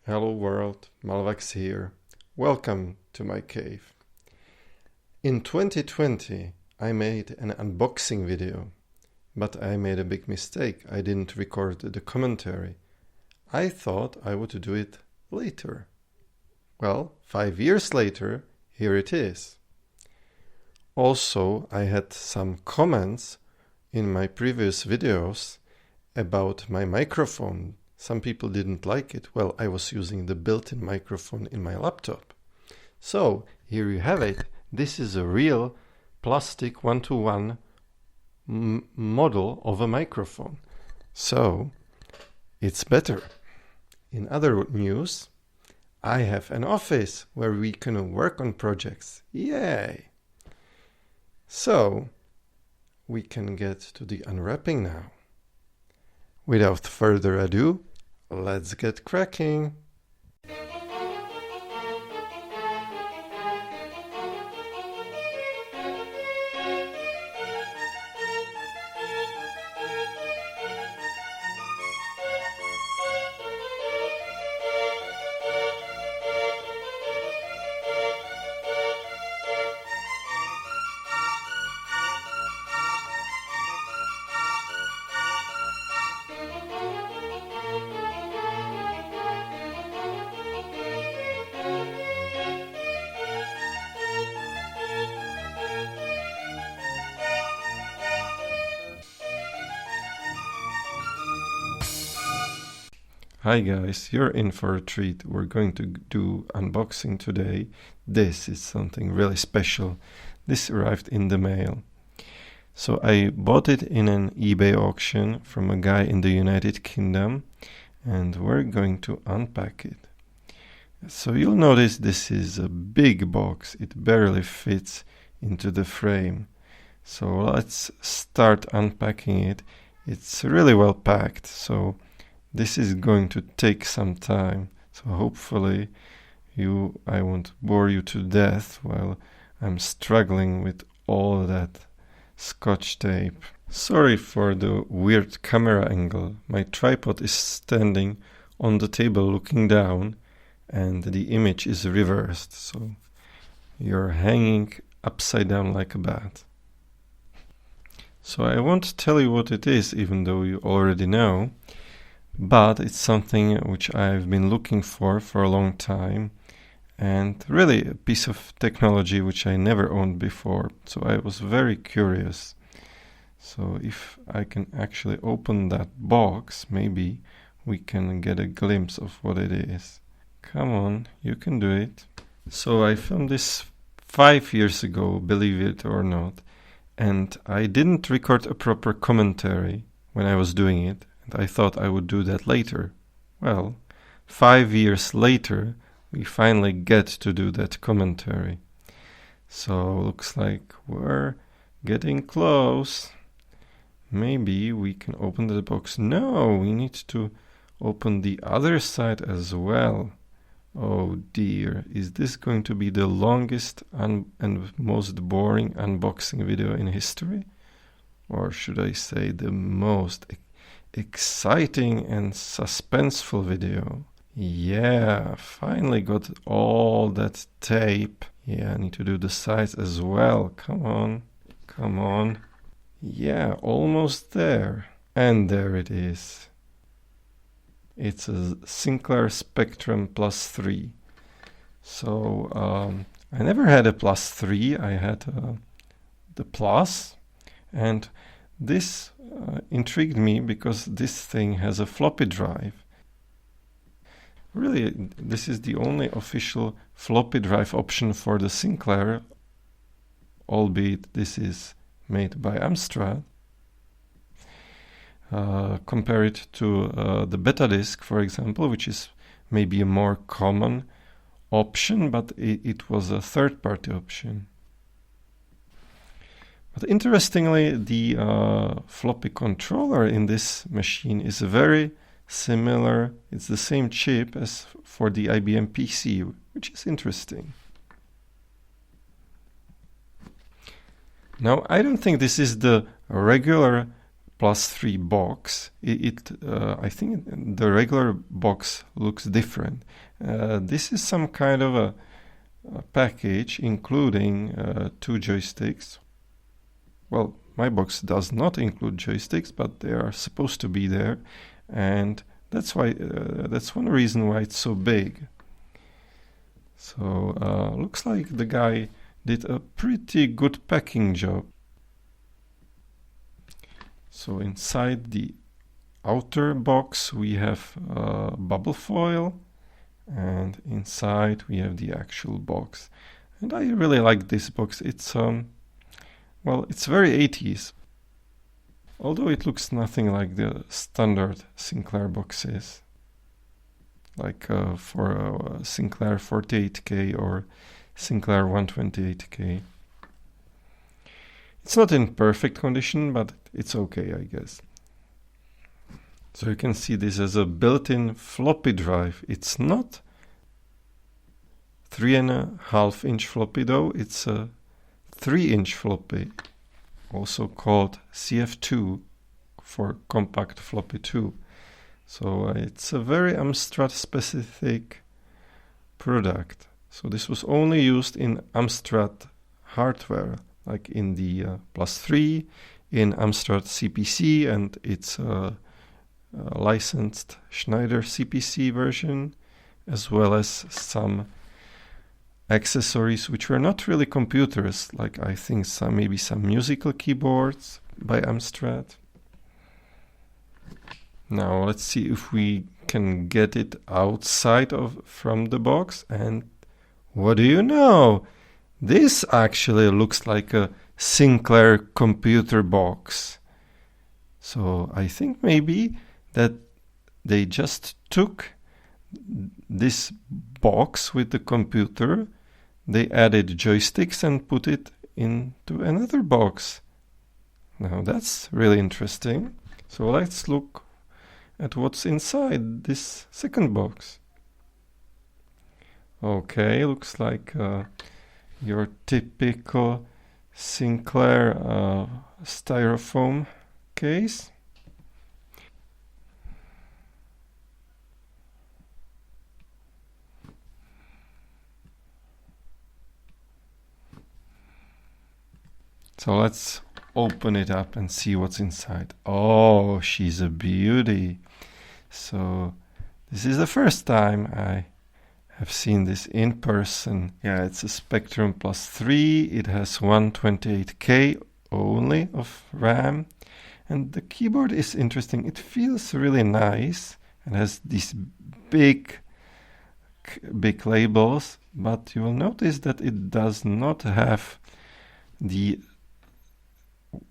Hello world, Malvax here. Welcome to my cave. In 2020, I made an unboxing video, but I made a big mistake. I didn't record the commentary. I thought I would do it later. Well, 5 years later, here it is. Also, I had some comments in my previous videos about my microphone. Some people didn't like it. Well, I was using the built-in microphone in my laptop. So, here you have it. This is a real plastic one-to-one model of a microphone. So, it's better. In other news, I have an office where we can work on projects. Yay! So, we can get to the unwrapping now. Without further ado, let's get cracking. Hi guys, you're in for a treat. We're going to do unboxing today. This is something really special. This arrived in the mail. So I bought it in an eBay auction from a guy in the United Kingdom, and we're going to unpack it. So you'll notice this is a big box. It barely fits into the frame. So let's start unpacking it. It's really well packed, so this is going to take some time, so hopefully I won't bore you to death while I'm struggling with all that scotch tape. Sorry for the weird camera angle. My tripod is standing on the table looking down and the image is reversed, so you're hanging upside down like a bat. So I won't tell you what it is, even though you already know. But it's something which I've been looking for a long time, and really a piece of technology which I never owned before, so I was very curious. So if I can actually open that box, maybe we can get a glimpse of what it is. Come on, you can do it. So I filmed this 5 years ago, believe it or not, and I didn't record a proper commentary when I was doing it. I thought I would do that later. Well, 5 years later, we finally get to do that commentary. So, looks like we're getting close. Maybe we can open the box. No, we need to open the other side as well. Oh dear, is this going to be the longest and most boring unboxing video in history? Or should I say the most exciting and suspenseful video? Yeah, finally got all that tape. Yeah, I need to do the sides as well. Come on, come on. Yeah, almost there. And there it is. It's a Sinclair Spectrum Plus 3. So I never had a Plus 3. I had the Plus, and this intrigued me because this thing has a floppy drive. Really, this is the only official floppy drive option for the Sinclair, albeit this is made by Amstrad. Compare it to the beta disk, for example, which is maybe a more common option, but it was a third-party option. But interestingly, the floppy controller in this machine is very similar. It's the same chip as for the IBM PC, which is interesting. Now, I don't think this is the regular +3 box, I think the regular box looks different. This is some kind of a package including 2 joysticks. Well, my box does not include joysticks, but they are supposed to be there, and that's why that's one reason why it's so big. So looks like the guy did a pretty good packing job. So inside the outer box we have bubble foil, and inside we have the actual box. And I really like this box. It's well, it's very 80s, although it looks nothing like the standard Sinclair boxes, like for Sinclair 48K or Sinclair 128K. It's not in perfect condition, but it's okay, I guess. So you can see this as a built-in floppy drive. It's not 3.5-inch floppy though, it's a 3-inch floppy, also called CF2 for compact floppy 2. So it's a very Amstrad specific product. So this was only used in Amstrad hardware, like in the +3, in Amstrad CPC, and its licensed Schneider CPC version, as well as some accessories which were not really computers, like I think maybe some musical keyboards by Amstrad. Now let's see if we can get it outside from the box, and what do you know? This actually looks like a Sinclair computer box. So I think maybe that they just took this box with the computer, they added joysticks and put it into another box. Now that's really interesting. So let's look at what's inside this second box. Okay, looks like your typical Sinclair styrofoam case. So let's open it up and see what's inside. Oh, she's a beauty. So this is the first time I have seen this in person. Yeah, it's a Spectrum +3. It has 128K only of RAM. And the keyboard is interesting. It feels really nice and has these big labels, but you will notice that it does not have the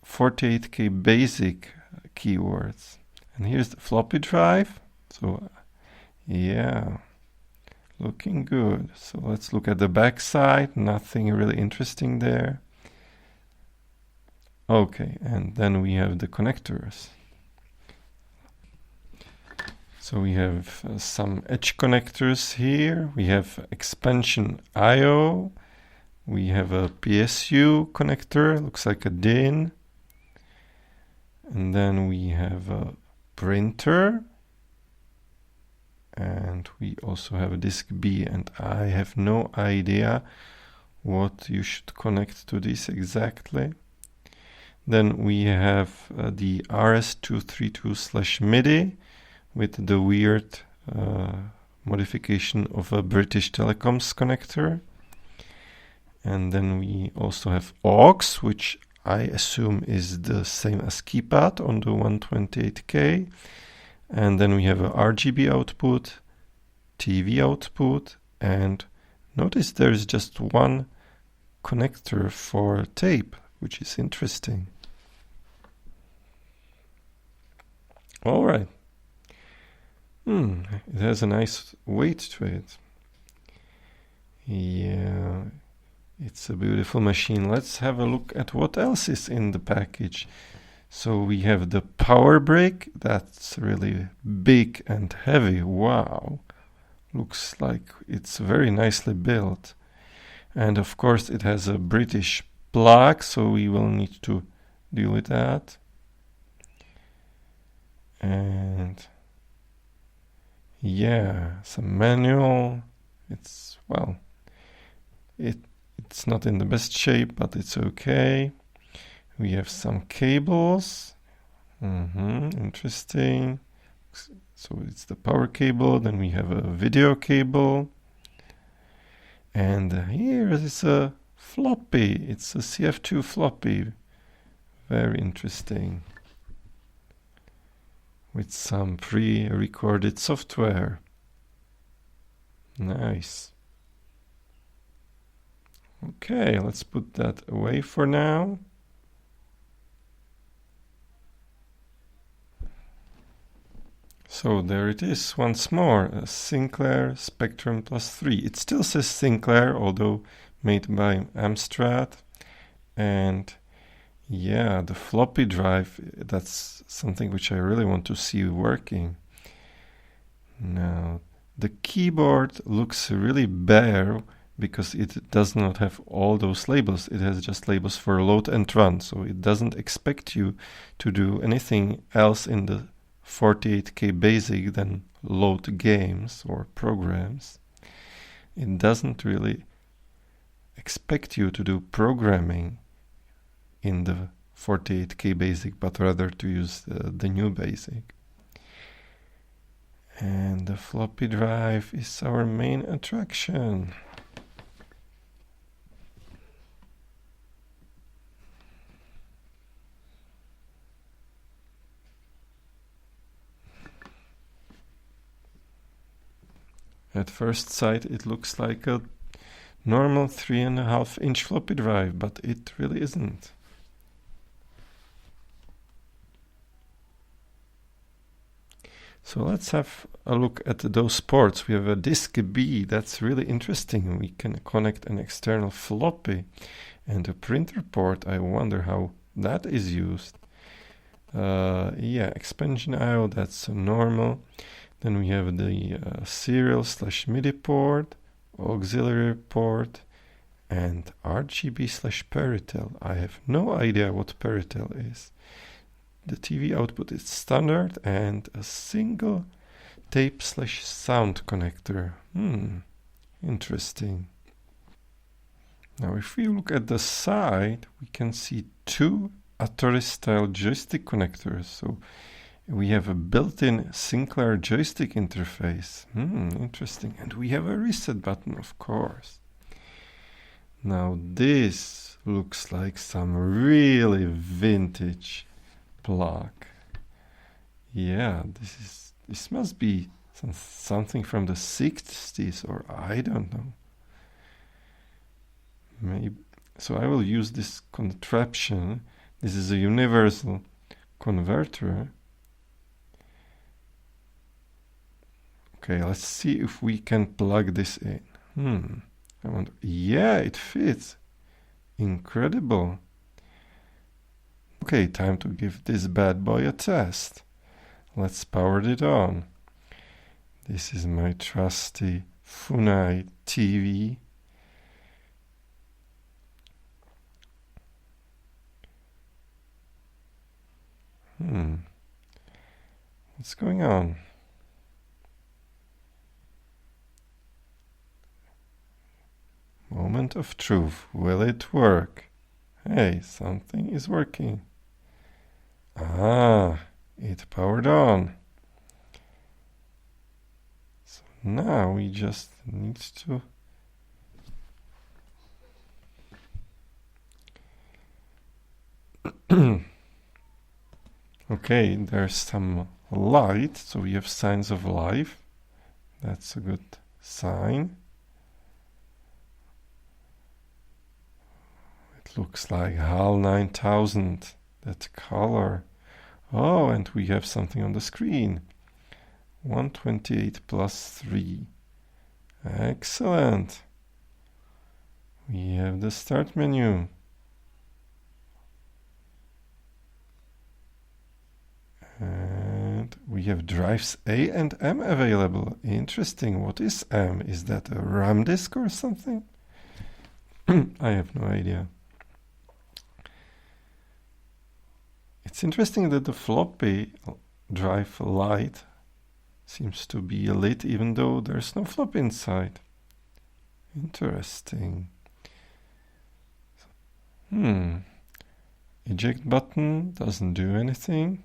48K basic keywords. And here's the floppy drive. So yeah, looking good. So let's look at the back side. Nothing really interesting there. Okay, and then we have the connectors. So we have some edge connectors here. We have expansion I/O. We have a PSU connector, looks like a DIN. And then we have a printer. And we also have a disk B, and I have no idea what you should connect to this exactly. Then we have the RS232/MIDI with the weird modification of a British Telecoms connector. And then we also have aux, which I assume is the same as keypad on the 128K. And then we have a RGB output, TV output, and notice there is just one connector for tape, which is interesting. All right. It has a nice weight to it. Yeah, it's a beautiful machine. Let's have a look at what else is in the package. So we have the power brake. That's really big and heavy. Wow. Looks like it's very nicely built. And of course it has a British plug, so we will need to deal with that. And yeah, some manual. It's, well, it's not in the best shape, but it's okay. We have some cables. Interesting. So it's the power cable, then we have a video cable. And here is a floppy. It's a CF2 floppy. Very interesting. With some pre-recorded software. Nice. Okay, let's put that away for now. So there it is once more, a Sinclair Spectrum Plus 3. It still says Sinclair, although made by Amstrad. And yeah, the floppy drive, that's something which I really want to see working. Now, the keyboard looks really bare because it does not have all those labels. It has just labels for load and run, so it doesn't expect you to do anything else in the 48K basic than load games or programs. It doesn't really expect you to do programming in the 48K basic, but rather to use the new basic. And the floppy drive is our main attraction. At first sight, it looks like a normal 3.5-inch floppy drive, but it really isn't. So let's have a look at those ports. We have a disk B, that's really interesting. We can connect an external floppy and a printer port. I wonder how that is used. Yeah, expansion IO, that's normal. Then we have the serial/MIDI port, auxiliary port, and RGB/Peritel. I have no idea what Peritel is. The TV output is standard and a single tape/sound connector. Interesting. Now if we look at the side, we can see two Atari style joystick connectors. So we have a built-in Sinclair joystick interface. Interesting. And we have a reset button, of course. Now this looks like some really vintage plug. Yeah, this must be something from the 60s, or I don't know. Maybe. So I will use this contraption. This is a universal converter. Okay, let's see if we can plug this in. I wonder. Yeah, it fits. Incredible. Okay, time to give this bad boy a test. Let's power it on. This is my trusty Funai TV. What's going on? Moment of truth. Will it work? Hey, something is working. It powered on. So now we just need to okay, there's some light, so we have signs of life. That's a good sign. It looks like HAL 9000, that color. Oh, and we have something on the screen. 128 plus 3. Excellent. We have the start menu. And we have drives A and M available. Interesting. What is M? Is that a RAM disk or something? I have no idea. It's interesting that the floppy drive light seems to be lit even though there's no floppy inside. Interesting. Eject button doesn't do anything.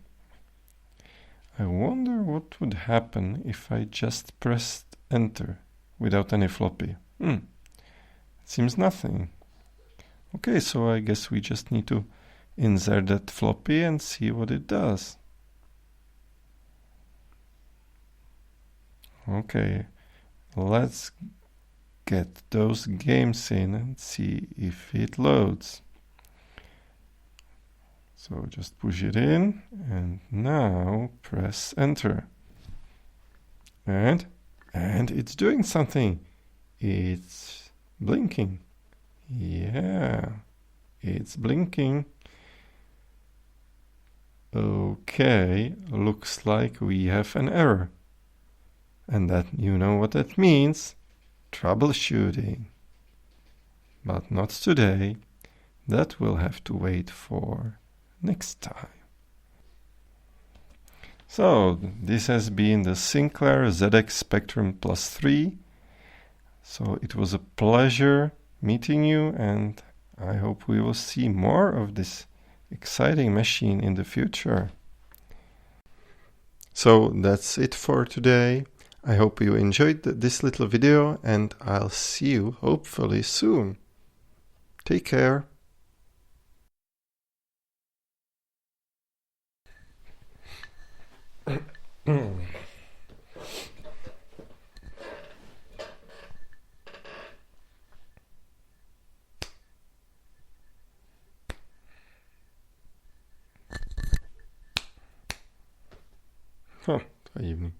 I wonder what would happen if I just pressed enter without any floppy. Seems nothing. Okay, so I guess we just need to insert that floppy and see what it does. Okay, let's get those games in and see if it loads. So just push it in and now press enter. And it's doing something. It's blinking. Yeah, it's blinking. Okay, looks like we have an error. And that you know what that means? Troubleshooting. But not today. That will have to wait for next time. So this has been the Sinclair ZX Spectrum Plus 3. So it was a pleasure meeting you, and I hope we will see more of this exciting machine in the future. So that's it for today. I hope you enjoyed this little video, and I'll see you hopefully soon. Take care. Taivni.